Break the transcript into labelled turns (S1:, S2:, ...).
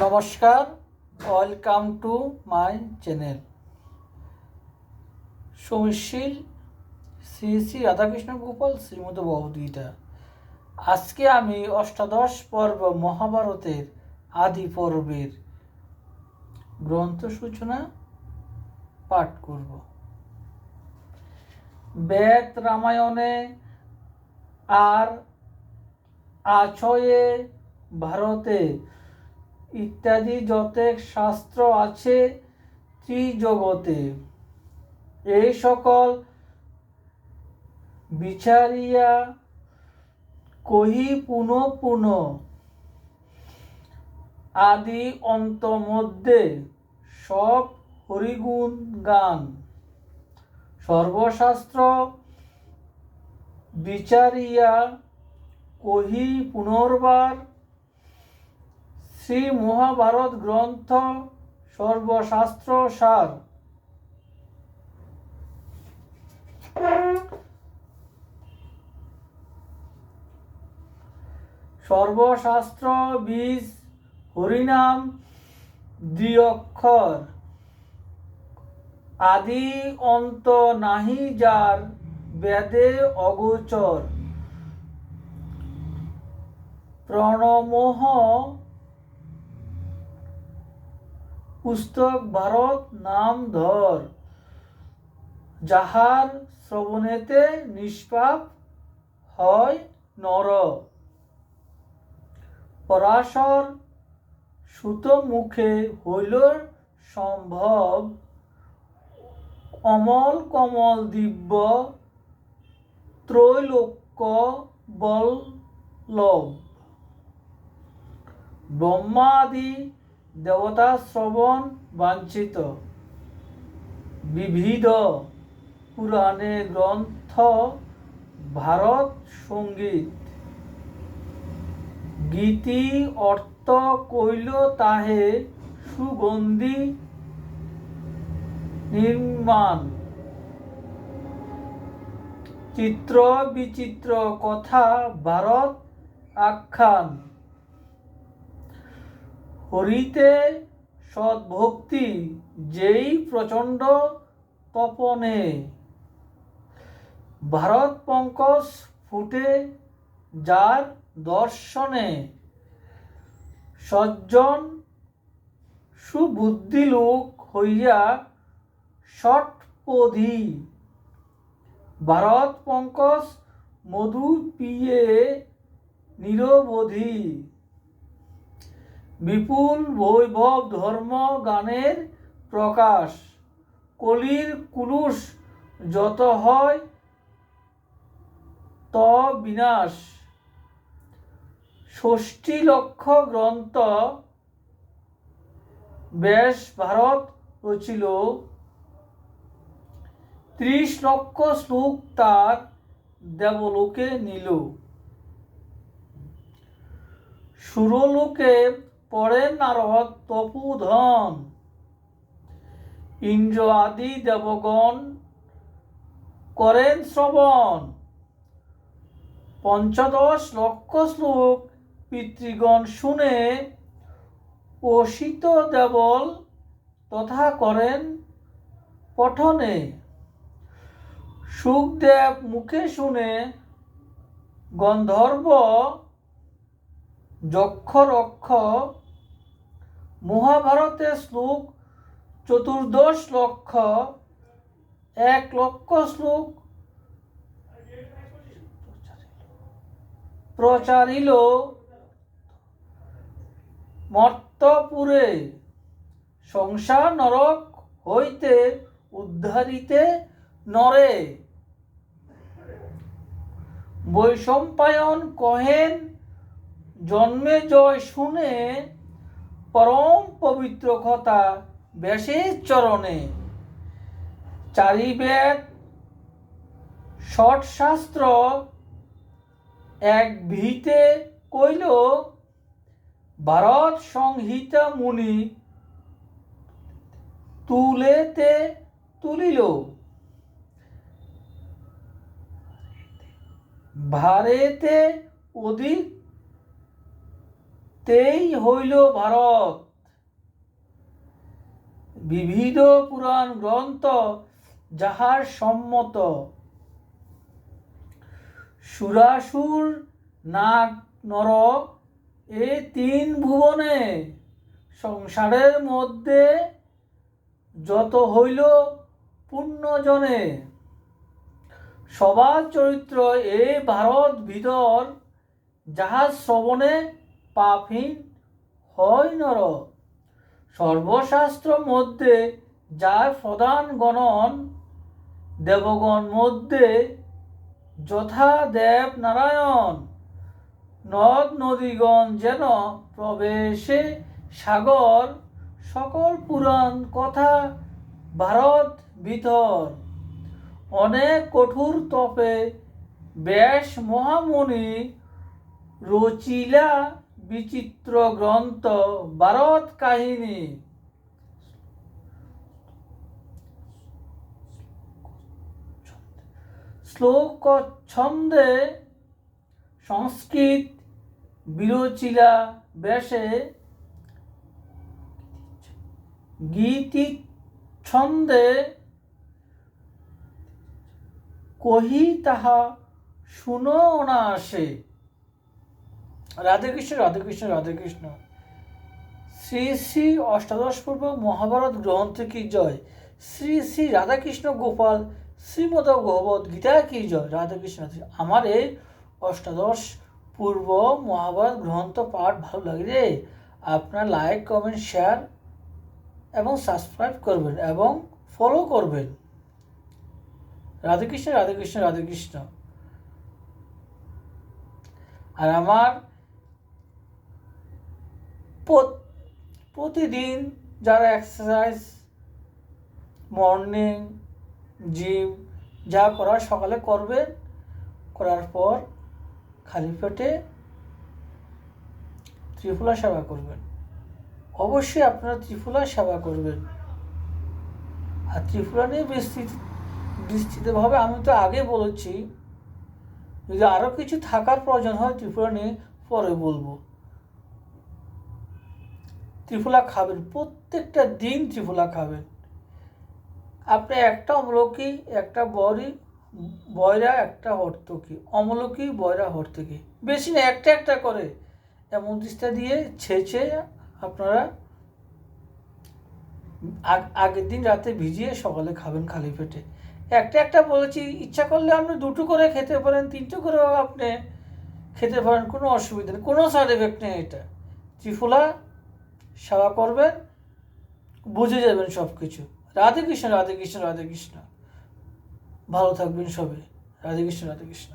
S1: নমস্কার, welcome to my channel. সমীশীল শ্রী শ্রী রাধাকৃষ্ণ গোপাল শ্রীমদ ভগবদ্গীতা। আজকে আমি অষ্টাদশ পর্ব মহাভারতের আদি পর্বের গ্রন্থ সূচনা পাঠ করব। বেদ রামায়ণে আর আছয়ে ভারতে ইত্যাদি যতেক শাস্ত্র আছে ত্রিজগতে, এই সকল বিচারিয়া কহি পুনঃ পুনঃ আদি অন্ত মধ্যে সব হরিগুণ গান। সর্বশাস্ত্র বিচারিয়া কহি পুনর্বার, শ্রী মহাভারত গ্রন্থ সর্বশাস্ত্র সার। সর্বশাস্ত্র বীজ হরিনাম দ্বিঅক্ষর, আদি অন্ত নাহি যার বেদে অগোচর। প্রণমোহ পুস্তক ভারত নাম ধর, যাহার শ্রবণেতে নিষ্পাপ হয় নর। পরাশর সুত মুখে হইল সম্ভব, অমল কমল দিব্য ত্রৈলোক্য বল্লভ। ব্রহ্মাদি দেবতা শ্রবণ বাঞ্ছিত, বিবিধ পুরাণে গ্রন্থ ভারত সঙ্গীত। গীতি অর্থ কইল তাহে সুগন্ধি নির্মাণ। চিত্র বিচিত্র কথা ভারত আখ্যান। হরিতে সদ্ভক্তি যেই প্রচণ্ড তপনে, ভারত পঙ্কজ ফুটে যার দর্শনে। সজ্জন সুবুদ্ধি লোক হইয়া ষটপদী, ভারত পঙ্কজ মধু পিয়ে নিরবধি। বিপুল বৈভব ধর্ম গানের প্রকাশ, কলির কুলুষ যত হয় ত বিনাশ। ৬০ লক্ষ গ্রন্থ ব্যাস ভারত রচিল, ৩০ লক্ষ শ্লোক তার দেবলোকে নিল। সুরলোকে পড়েন নারদ তপোধন, ইন্দ্র আদি দেবগণ করেন শ্রবণ। ১৫ লক্ষ শ্লোক পিতৃগণ শুনে, অসিত দেবল তথা করেন পঠনে। সুখদেব মুখে শুনে, গন্ধর্ব যক্ষ রক্ষ। মহাভারতে শ্লোক ১৪ লক্ষ, ১ লক্ষ শ্লোক প্রচারিল মর্তপুরে, সংসার নরক হইতে উদ্ধারিতে নরে। বৈশম্পায়ন কহেন জন্মে জয় শুনে, পরম পবিত্র কথা ব্যাসের চরণে। চারি বেদ ষট শাস্ত্র এক ভিতে কইল, ভারত সংহিতা মুনি তুলেতে তুলিল। ভারেতে অধিক তেই হইল ভারত, বিবিধ পুরাণ গ্রন্থ যাহার সম্মত, সুরাসুর নাগ নর এ তিন ভুবনে, সংসারের মধ্যে যত হইল পুণ্যজনে, সবার চরিত্র এ ভারত ভিতর, যাহা শ্রবণে পাপহীন হয় নর, সর্বশাস্ত্র মধ্যে যার প্রধান গণন, দেবগণ মধ্যে যথা দেব নারায়ণ, নদ নদীগণ যেন প্রবেশে সাগর, সকল পুরাণ কথা ভারত ভিতর, অনেক কঠোর তপে ব্যাস মহামুনি, রচিলা বিচিত্র গ্রন্থ ভারত কাহিনী। শ্লোক ছন্দে সংস্কৃত বিরচিলা ব্যাসে, গীতি ছন্দে কহি তাহা শুনো অনায়াসে। রাধে কৃষ্ণ রাধে কৃষ্ণ রাধে কৃষ্ণ। শ্রী শ্রী অষ্টাদশ পূর্ব মহাভারত গ্রন্থ কি জয়। শ্রী শ্রী রাধাকৃষ্ণ গোপাল শ্রীমদ ভগবত গীতা কি জয়। রাধে কৃষ্ণ। আমার এই অষ্টাদশ পূর্ব মহাভারত গ্রন্থ পাঠ ভালো লাগলে আপনার লাইক কমেন্ট শেয়ার এবং সাবস্ক্রাইব করবেন এবং ফলো করবেন। রাধে কৃষ্ণ রাধে কৃষ্ণ রাধে কৃষ্ণ। আর আমার প্রতিদিন যারা এক্সারসাইজ, মর্নিং জিম যা করার সকালে করবেন, করার পর খালি পেটে ত্রিফলা সেবা করবেন। অবশ্যই আপনারা ত্রিফলা সেবা করবেন। আর ত্রিফলা নিয়ে বিস্তৃতভাবে আমি তো আগে বলেছি, যদি আরও কিছু থাকার প্রয়োজন হয় ত্রিফলা নিয়ে পরে বলবো। ত্রিফলা খাবেন, প্রত্যেকটা দিন ত্রিফলা খাবেন। আপনি একটা অমলকি, একটা বয়রা, একটা হর্তকি, অমলকি বয়রা হর্তকি, বেশি না, একটা একটা করে এমন দিস্তা দিয়ে ছেঁচে আপনারা আগের দিন রাতে ভিজিয়ে সকালে খাবেন খালি পেটে। একটা একটা বলেছি, ইচ্ছা করলে আপনি দুটো করে খেতে পারেন, তিনটে করেও আপনি খেতে পারেন, কোনো অসুবিধা নেই, কোনো সাইড এফেক্ট নেই। এটা ত্রিফলা সেবা করবেন, বুঝে যাবেন সব কিছু। রাধে কৃষ্ণ রাধে কৃষ্ণ রাধে কৃষ্ণ। ভালো থাকবেন সবে। রাধে কৃষ্ণ রাধে কৃষ্ণ।